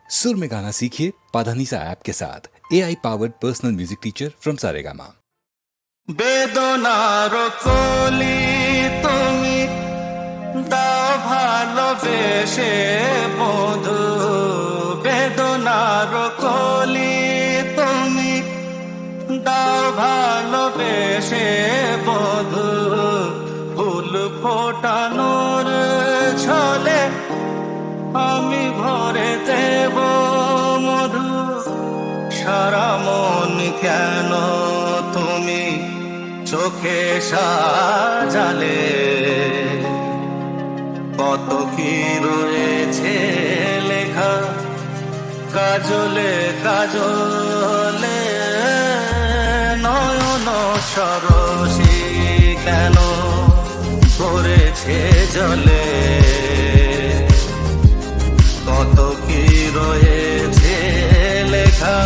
सुर में गाना सीखिए पाधानीसा ऐप के साथ AI powered personal music teacher from Saregama. বেদনার কলি তুমি দাও ভালোবেসে বধু, বেদনার কলি তুমি দাও ভালোবেসে বধু, ফুল ফোটানোর ছলে আমি ভরে দেব মধু। সারা মন কেন তুমি চোখে সাজালে, কত কি রয়েছে লেখা কাজলে কাজলে, নয়ন সরসী কেন ভরেছে জলে, কত কি রয়েছে লেখা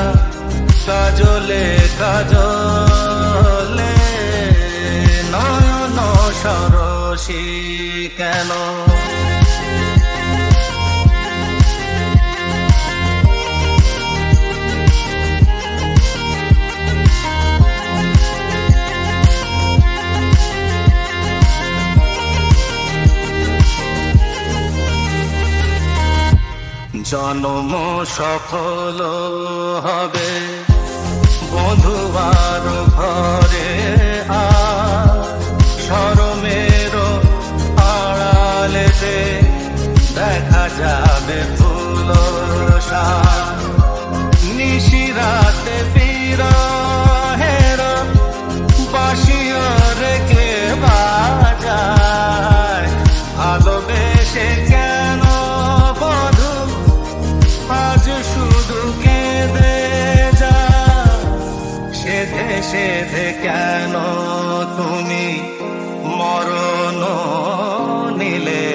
কাজলে কাজলে, নয়ন সরসী কেন। জন্ম সফল হবে বধুবার ঘরে, শরমের আড়ালেতে দেখা যাবে ফুল নিশিরাতে বিরহের বাঁশিও রেখে বাজায়, ভালোবেসে কেন বধু আজ শুধু কেঁদে যা, সেধে সেধে কেন তুমি মরণ নিলে,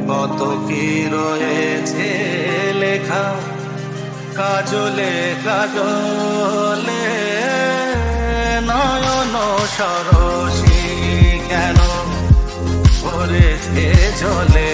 কত কি রয়েছে লেখা কাজলে কাজলে, নয়ন সরসী কেন ভরেছে জলে।